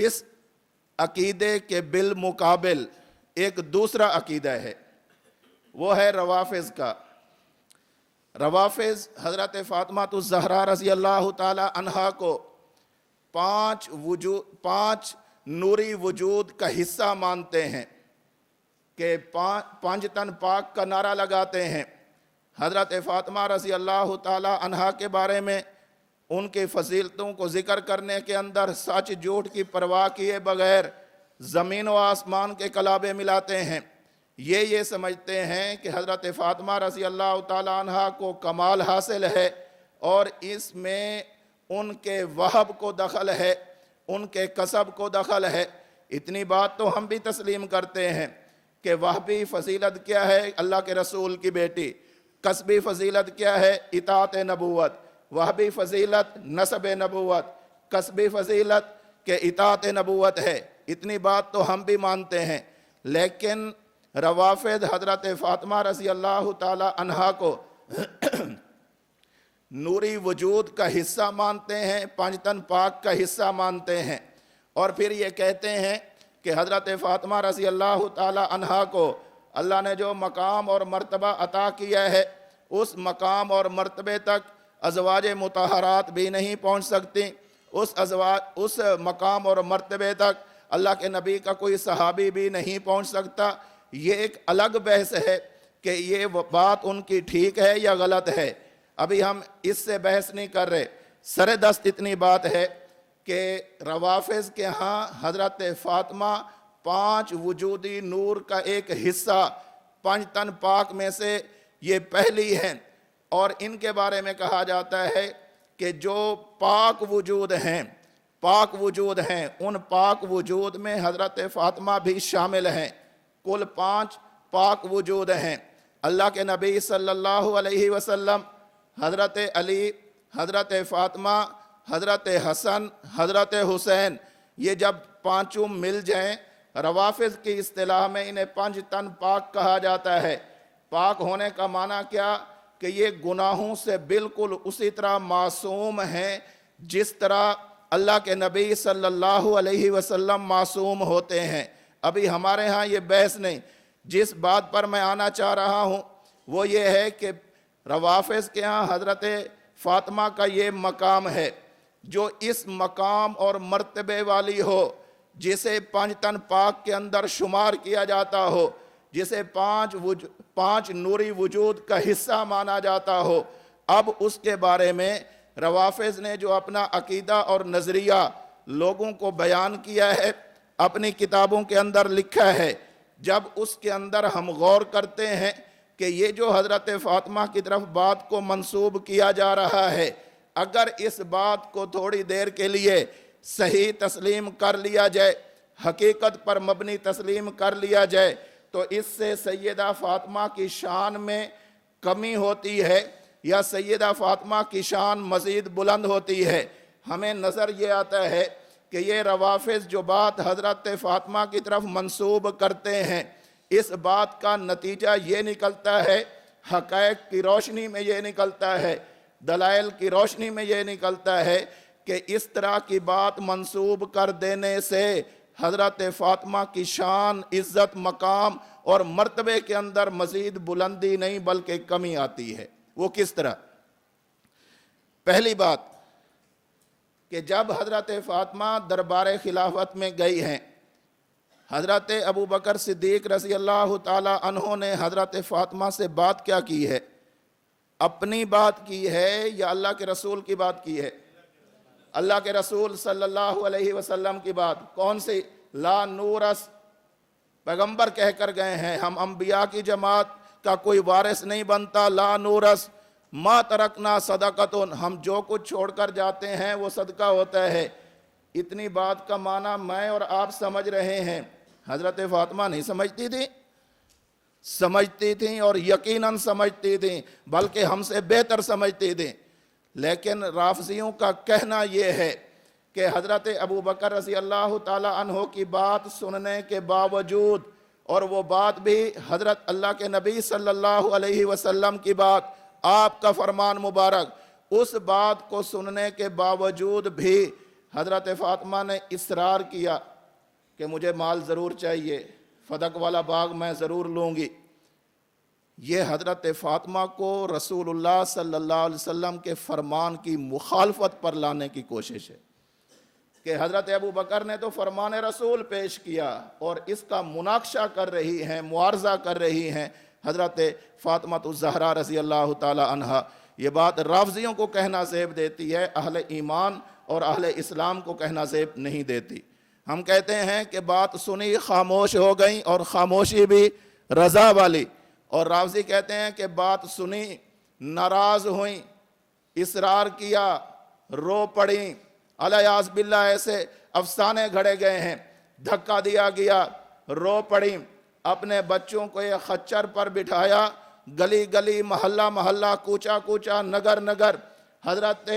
اس عقیدے کے بالمقابل ایک دوسرا عقیدہ ہے، وہ ہے روافض کا۔ روافض حضرت فاطمہ الزہرا رضی اللہ تعالی عنہا کو پانچ نوری وجود کا حصہ مانتے ہیں، کہ پانچ تن پاک کا نعرہ لگاتے ہیں۔ حضرت فاطمہ رضی اللہ تعالی عنہا کے بارے میں ان کی فضیلتوں کو ذکر کرنے کے اندر سچ جھوٹ کی پرواہ کیے بغیر زمین و آسمان کے کلابے ملاتے ہیں۔ یہ سمجھتے ہیں کہ حضرت فاطمہ رضی اللہ تعالی عنہا کو کمال حاصل ہے اور اس میں ان کے وہب کو دخل ہے، ان کے کسب کو دخل ہے۔ اتنی بات تو ہم بھی تسلیم کرتے ہیں کہ وہبی فضیلت کیا ہے؟ اللہ کے رسول کی بیٹی۔ کسبی فضیلت کیا ہے؟ اطاعت نبوت۔ وہبی فضیلت نسب نبوت، کسبی فضیلت کہ اطاعت نبوت ہے۔ اتنی بات تو ہم بھی مانتے ہیں، لیکن روافض حضرت فاطمہ رضی اللہ تعالی عنہا کو نوری وجود کا حصہ مانتے ہیں، پانچ تن پاک کا حصہ مانتے ہیں، اور پھر یہ کہتے ہیں کہ حضرت فاطمہ رضی اللہ تعالی عنہا کو اللہ نے جو مقام اور مرتبہ عطا کیا ہے، اس مقام اور مرتبے تک ازواج مطہرات بھی نہیں پہنچ سکتی۔ اس مقام اور مرتبے تک اللہ کے نبی کا کوئی صحابی بھی نہیں پہنچ سکتا۔ یہ ایک الگ بحث ہے کہ یہ بات ان کی ٹھیک ہے یا غلط ہے، ابھی ہم اس سے بحث نہیں کر رہے۔ سر دست اتنی بات ہے کہ روافض کے ہاں حضرت فاطمہ پانچ وجودی نور کا ایک حصہ، پانچ تن پاک میں سے یہ پہلی ہیں، اور ان کے بارے میں کہا جاتا ہے کہ جو پاک وجود ہیں ان پاک وجود میں حضرت فاطمہ بھی شامل ہیں۔ کل 5 پاک وجود ہیں۔ اللہ کے نبی صلی اللہ علیہ وسلم، حضرت علی، حضرت فاطمہ، حضرت حسن، حضرت حسین، یہ جب پانچوں مل جائیں، روافض کی اصطلاح میں انہیں 5 تن پاک کہا جاتا ہے۔ پاک ہونے کا معنی کیا؟ کہ یہ گناہوں سے بالکل اسی طرح معصوم ہیں جس طرح اللہ کے نبی صلی اللہ علیہ وسلم معصوم ہوتے ہیں۔ ابھی ہمارے ہاں یہ بحث نہیں۔ جس بات پر میں آنا چاہ رہا ہوں وہ یہ ہے کہ روافض کے ہاں حضرت فاطمہ کا یہ مقام ہے جو اس مقام اور مرتبے والی ہو، جسے 5 تن پاک کے اندر شمار کیا جاتا ہو، جسے 5 نوری وجود کا حصہ مانا جاتا ہو۔ اب اس کے بارے میں روافض نے جو اپنا عقیدہ اور نظریہ لوگوں کو بیان کیا ہے، اپنی کتابوں کے اندر لکھا ہے، جب اس کے اندر ہم غور کرتے ہیں کہ یہ جو حضرت فاطمہ کی طرف بات کو منسوب کیا جا رہا ہے، اگر اس بات کو تھوڑی دیر کے لیے صحیح تسلیم کر لیا جائے، حقیقت پر مبنی تسلیم کر لیا جائے، تو اس سے سیدہ فاطمہ کی شان میں کمی ہوتی ہے یا سیدہ فاطمہ کی شان مزید بلند ہوتی ہے۔ ہمیں نظر یہ آتا ہے کہ یہ روافض جو بات حضرت فاطمہ کی طرف منسوب کرتے ہیں، اس بات کا نتیجہ یہ نکلتا ہے، حقائق کی روشنی میں یہ نکلتا ہے، دلائل کی روشنی میں یہ نکلتا ہے کہ اس طرح کی بات منسوب کر دینے سے حضرت فاطمہ کی شان، عزت، مقام اور مرتبے کے اندر مزید بلندی نہیں بلکہ کمی آتی ہے۔ وہ کس طرح؟ پہلی بات کہ جب حضرت فاطمہ دربار خلافت میں گئی ہیں، حضرت ابو بکر صدیق رضی اللہ تعالی عنہ نے حضرت فاطمہ سے بات کیا کی ہے؟ اپنی بات کی ہے یا اللہ کے رسول کی بات کی ہے؟ اللہ کے رسول صلی اللہ علیہ وسلم کی بات۔ کون سی؟ لا نورث، پیغمبر کہہ کر گئے ہیں ہم انبیاء کی جماعت کا کوئی وارث نہیں بنتا، لا نورث ما ترکنا صدقۃ، ہم جو کچھ چھوڑ کر جاتے ہیں وہ صدقہ ہوتا ہے۔ اتنی بات کا معنی میں اور آپ سمجھ رہے ہیں، حضرت فاطمہ نہیں سمجھتی تھیں اور یقیناً سمجھتی تھیں، بلکہ ہم سے بہتر سمجھتی تھیں۔ لیکن رافضیوں کا کہنا یہ ہے کہ حضرت ابو بکر رضی اللہ تعالی عنہ کی بات سننے کے باوجود، اور وہ بات بھی حضرت اللہ کے نبی صلی اللہ علیہ وسلم کی بات، آپ کا فرمان مبارک، اس بات کو سننے کے باوجود بھی حضرت فاطمہ نے اصرار کیا کہ مجھے مال ضرور چاہیے، فدق والا باغ میں ضرور لوں گی۔ یہ حضرت فاطمہ کو رسول اللہ صلی اللہ علیہ وسلم کے فرمان کی مخالفت پر لانے کی کوشش ہے کہ حضرت ابو بکر نے تو فرمان رسول پیش کیا اور اس کا مناقشہ کر رہی ہیں، معارضہ کر رہی ہیں حضرت فاطمہ الزہرا رضی اللہ تعالی عنہا۔ یہ بات رافضیوں کو کہنا زیب دیتی ہے، اہل ایمان اور اہل اسلام کو کہنا زیب نہیں دیتی۔ ہم کہتے ہیں کہ بات سنی خاموش ہو گئیں اور خاموشی بھی رضا والی، اور رافضی کہتے ہیں کہ بات سنی ناراض ہوئیں، اصرار کیا، رو پڑیں، الیاذ باللہ ایسے افسانے گھڑے گئے ہیں، دھکا دیا گیا، رو پڑیں، اپنے بچوں کو ایک خچر پر بٹھایا، گلی گلی محلہ محلہ کوچہ کوچہ نگر نگر حضرت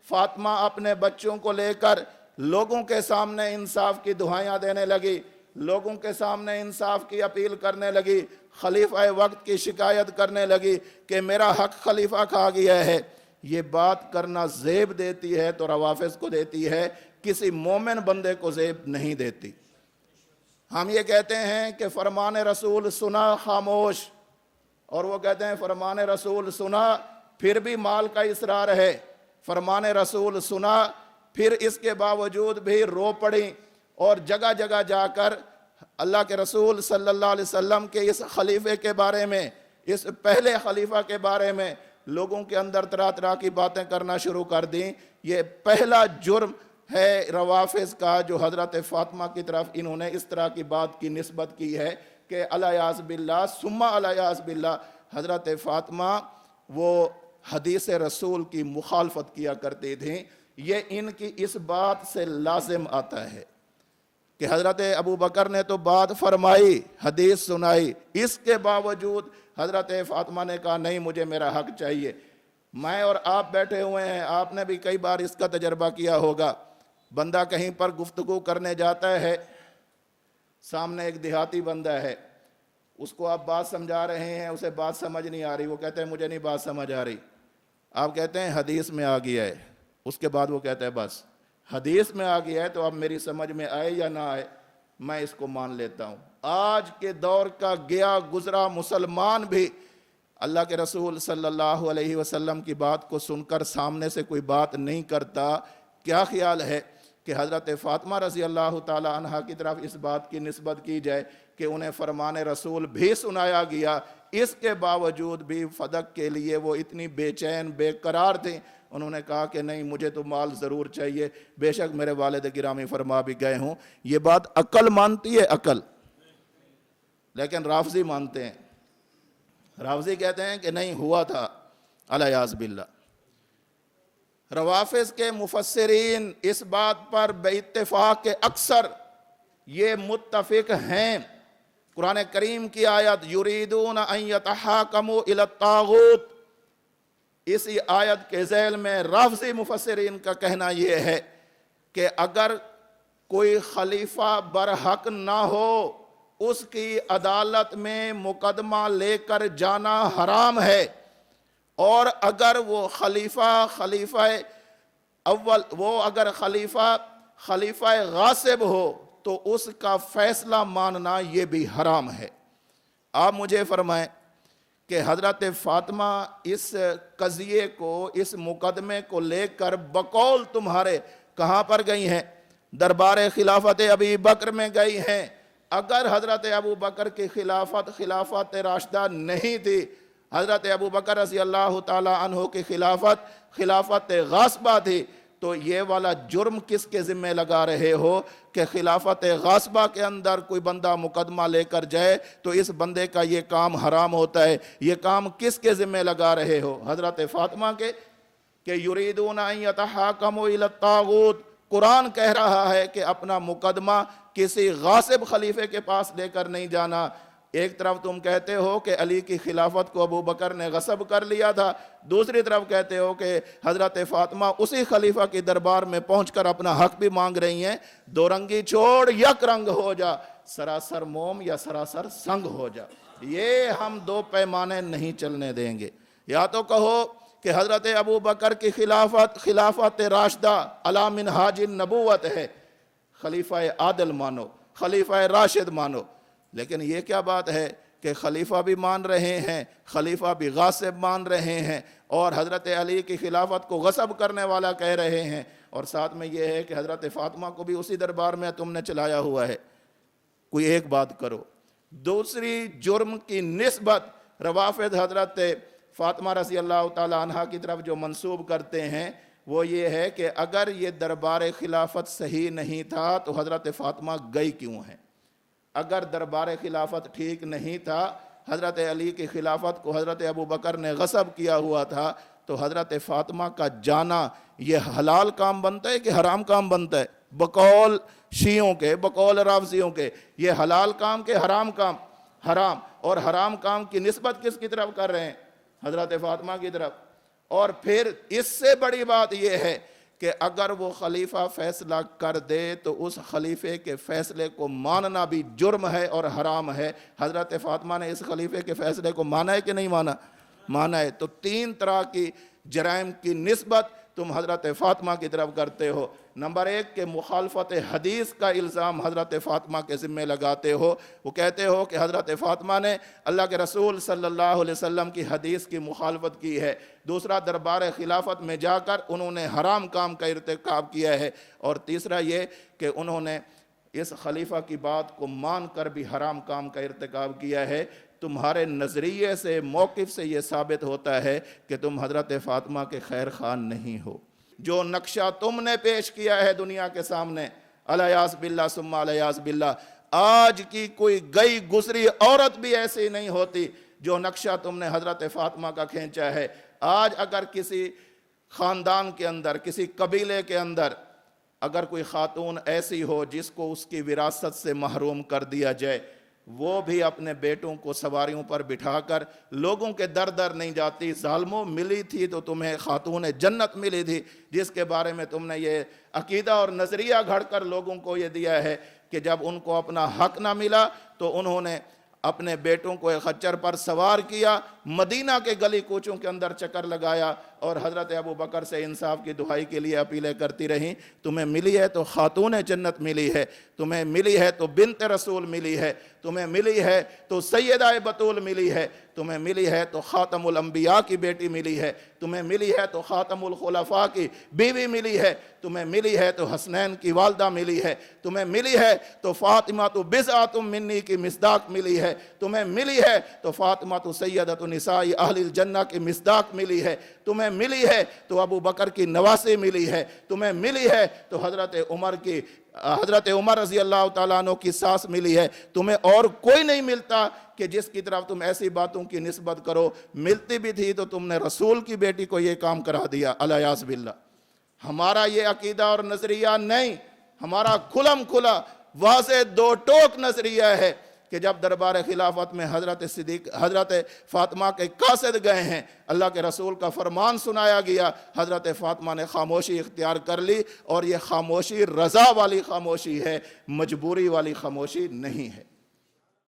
فاطمہ اپنے بچوں کو لے کر لوگوں کے سامنے انصاف کی دعائیاں دینے لگی، لوگوں کے سامنے انصاف کی اپیل کرنے لگی، خلیفہ وقت کی شکایت کرنے لگی کہ میرا حق خلیفہ کھا گیا ہے۔ یہ بات کرنا زیب دیتی ہے تو روافض کو دیتی ہے، کسی مومن بندے کو زیب نہیں دیتی۔ ہم یہ کہتے ہیں کہ فرمان رسول سنا خاموش، اور وہ کہتے ہیں فرمان رسول سنا پھر بھی مال کا اصرار ہے، فرمان رسول سنا پھر اس کے باوجود بھی رو پڑیں اور جگہ جگہ جا کر اللہ کے رسول صلی اللہ علیہ وسلم کے اس خلیفے کے بارے میں، اس پہلے خلیفہ کے بارے میں لوگوں کے اندر طرح طرح کی باتیں کرنا شروع کر دیں۔ یہ پہلا جرم ہے روافض کا جو حضرت فاطمہ کی طرف انہوں نے اس طرح کی بات کی نسبت کی ہے کہ الیاذ باللہ ثم الیاذ باللہ حضرت فاطمہ وہ حدیث رسول کی مخالفت کیا کرتی تھیں۔ یہ ان کی اس بات سے لازم آتا ہے کہ حضرت ابو بکر نے تو بات فرمائی، حدیث سنائی، اس کے باوجود حضرت فاطمہ نے کہا نہیں مجھے میرا حق چاہیے۔ میں اور آپ بیٹھے ہوئے ہیں، آپ نے بھی کئی بار اس کا تجربہ کیا ہوگا، بندہ کہیں پر گفتگو کرنے جاتا ہے، سامنے ایک دیہاتی بندہ ہے، اس کو آپ بات سمجھا رہے ہیں، اسے بات سمجھ نہیں آ رہی، وہ کہتے ہیں مجھے نہیں بات سمجھ آ رہی، آپ کہتے ہیں حدیث میں آ گیا ہے، اس کے بعد وہ کہتا ہے بس حدیث میں آ گیا ہے تو اب میری سمجھ میں آئے یا نہ آئے میں اس کو مان لیتا ہوں۔ آج کے دور کا گیا گزرا مسلمان بھی اللہ کے رسول صلی اللہ علیہ وسلم کی بات کو سن کر سامنے سے کوئی بات نہیں کرتا۔ کیا خیال ہے کہ حضرت فاطمہ رضی اللہ تعالی عنہ کی طرف اس بات کی نسبت کی جائے کہ انہیں فرمان رسول بھی سنایا گیا، اس کے باوجود بھی فدق کے لیے وہ اتنی بے چین بے قرار تھیں، انہوں نے کہا کہ نہیں مجھے تو مال ضرور چاہیے، بے شک میرے والد گرامی فرما بھی گئے ہوں۔ یہ بات عقل مانتی ہے، عقل، لیکن رافضی مانتے ہیں، رافضی کہتے ہیں کہ نہیں ہوا تھا، الیاذ باللہ۔ روافض کے مفسرین اس بات پر بے اتفاق کے اکثر یہ متفق ہیں، قرآن کریم کی آیت یریدون ان یتحاکموا الی الطاغوت، اسی آیت کے ذیل میں رافضی مفسرین کا کہنا یہ ہے کہ اگر کوئی خلیفہ برحق نہ ہو اس کی عدالت میں مقدمہ لے کر جانا حرام ہے، اور اگر وہ خلیفہ اول اگر خلیفہ غاصب ہو تو اس کا فیصلہ ماننا یہ بھی حرام ہے۔ آپ مجھے فرمائیں کہ حضرت فاطمہ اس قضیے کو، اس مقدمے کو لے کر بقول تمہارے کہاں پر گئی ہیں؟ دربار خلافت ابی بکر میں گئی ہیں۔ اگر حضرت ابو بکر کی خلافت راشدہ نہیں تھی، حضرت ابو بکر رضی اللہ تعالی عنہ کی خلافت غاصبہ تھی، تو یہ والا جرم کس کے ذمہ لگا رہے ہو کہ خلافت غاصبہ کے اندر کوئی بندہ مقدمہ لے کر جائے تو اس بندے کا یہ کام حرام ہوتا ہے؟ یہ کام کس کے ذمہ لگا رہے ہو؟ حضرت فاطمہ کے کہ یریدون ان یتحاکموا الی الطاغوت۔ قرآن کہہ رہا ہے کہ اپنا مقدمہ کسی غاصب خلیفے کے پاس لے کر نہیں جانا۔ ایک طرف تم کہتے ہو کہ علی کی خلافت کو ابو بکر نے غصب کر لیا تھا، دوسری طرف کہتے ہو کہ حضرت فاطمہ اسی خلیفہ کی دربار میں پہنچ کر اپنا حق بھی مانگ رہی ہیں۔ دو رنگی چھوڑ یک رنگ ہو جا، سراسر موم یا سراسر سنگ ہو جا، یہ ہم دو پیمانے نہیں چلنے دیں گے۔ یا تو کہو کہ حضرت ابو بکر کی خلافت راشدہ علی منہاج النبوت ہے، خلیفہ عادل مانو، خلیفہ راشد مانو. لیکن یہ کیا بات ہے کہ خلیفہ بھی مان رہے ہیں، خلیفہ بھی غاصب مان رہے ہیں، اور حضرت علی کی خلافت کو غصب کرنے والا کہہ رہے ہیں، اور ساتھ میں یہ ہے کہ حضرت فاطمہ کو بھی اسی دربار میں تم نے چلایا ہوا ہے. کوئی ایک بات کرو. دوسری جرم کی نسبت روافض حضرت فاطمہ رضی اللہ تعالی عنہ کی طرف جو منسوب کرتے ہیں وہ یہ ہے کہ اگر یہ دربار خلافت صحیح نہیں تھا تو حضرت فاطمہ گئی کیوں ہیں؟ اگر دربار خلافت ٹھیک نہیں تھا، حضرت علی کی خلافت کو حضرت ابو بکر نے غصب کیا ہوا تھا، تو حضرت فاطمہ کا جانا یہ حلال کام بنتا ہے کہ حرام کام بنتا ہے؟ بقول شیعوں کے، بقول رافضیوں کے، یہ حلال کام کہ حرام کام؟ حرام. اور حرام کام کی نسبت کس کی طرف کر رہے ہیں؟ حضرت فاطمہ کی طرف. اور پھر اس سے بڑی بات یہ ہے کہ اگر وہ خلیفہ فیصلہ کر دے تو اس خلیفے کے فیصلے کو ماننا بھی جرم ہے اور حرام ہے. حضرت فاطمہ نے اس خلیفے کے فیصلے کو مانا ہے کہ نہیں مانا؟ مانا ہے. تو 3 طرح کی جرائم کی نسبت تم حضرت فاطمہ کی طرف کرتے ہو. نمبر 1 کہ مخالفت حدیث کا الزام حضرت فاطمہ کے ذمہ لگاتے ہو. وہ کہتے ہو کہ حضرت فاطمہ نے اللہ کے رسول صلی اللہ علیہ وسلم کی حدیث کی مخالفت کی ہے. دوسرا، دربار خلافت میں جا کر انہوں نے حرام کام کا ارتکاب کیا ہے. اور تیسرا یہ کہ انہوں نے اس خلیفہ کی بات کو مان کر بھی حرام کام کا ارتکاب کیا ہے. تمہارے نظریے سے، موقف سے یہ ثابت ہوتا ہے کہ تم حضرت فاطمہ کے خیر خان نہیں ہو. جو نقشہ تم نے پیش کیا ہے دنیا کے سامنے، الیاذ باللہ ثم الیاذ باللہ، آج کی کوئی گئی گزری عورت بھی ایسی نہیں ہوتی جو نقشہ تم نے حضرت فاطمہ کا کھینچا ہے. آج اگر کسی خاندان کے اندر، کسی قبیلے کے اندر اگر کوئی خاتون ایسی ہو جس کو اس کی وراثت سے محروم کر دیا جائے، وہ بھی اپنے بیٹوں کو سواریوں پر بٹھا کر لوگوں کے در در نہیں جاتی. ظالموں، ملی تھی تو تمہیں خاتون جنت ملی تھی، جس کے بارے میں تم نے یہ عقیدہ اور نظریہ گھڑ کر لوگوں کو یہ دیا ہے کہ جب ان کو اپنا حق نہ ملا تو انہوں نے اپنے بیٹوں کو ایک خچر پر سوار کیا، مدینہ کے گلی کوچوں کے اندر چکر لگایا، اور حضرت ابو بکر سے انصاف کی دعائی کے لیے اپیلیں کرتی رہیں. تمہیں ملی ہے تو خاتون جنت ملی ہے، تمہیں ملی ہے تو بنت رسول ملی ہے، تمہیں ملی ہے تو سیدہ بطول ملی ہے، تمہیں ملی ہے تو خاتم الانبیاء کی بیٹی ملی ہے، تمہیں ملی ہے تو خاتم الخلفاء کی بیوی ملی ہے، تمہیں ملی ہے تو حسنین کی والدہ ملی ہے، تمہیں ملی ہے تو فاطمہ تو بضعۃ منی کی مصداق ملی ہے، تمہیں ملی ہے تو فاطمہ تو سیدۃ نساء اہل الجنہ کی مصداق ملی ہے، تمہیں ملی ہے تو ابو بکر کی نواسی ملی ہے، تمہیں ملی ہے تو حضرت عمر رضی اللہ تعالیٰ عنہ کی ساس ملی ہے. تمہیں اور کوئی نہیں ملتا کہ جس کی طرف تم ایسی باتوں کی نسبت کرو. ملتی بھی تھی تو تم نے رسول کی بیٹی کو یہ کام کرا دیا، الیاذ باللہ. ہمارا یہ عقیدہ اور نظریہ نہیں، ہمارا کھلم کھلا واضح 2 ٹوک نظریہ ہے کہ جب دربار خلافت میں حضرت فاطمہ کے قاصد گئے ہیں، اللہ کے رسول کا فرمان سنایا گیا، حضرت فاطمہ نے خاموشی اختیار کر لی، اور یہ خاموشی رضا والی خاموشی ہے، مجبوری والی خاموشی نہیں ہے.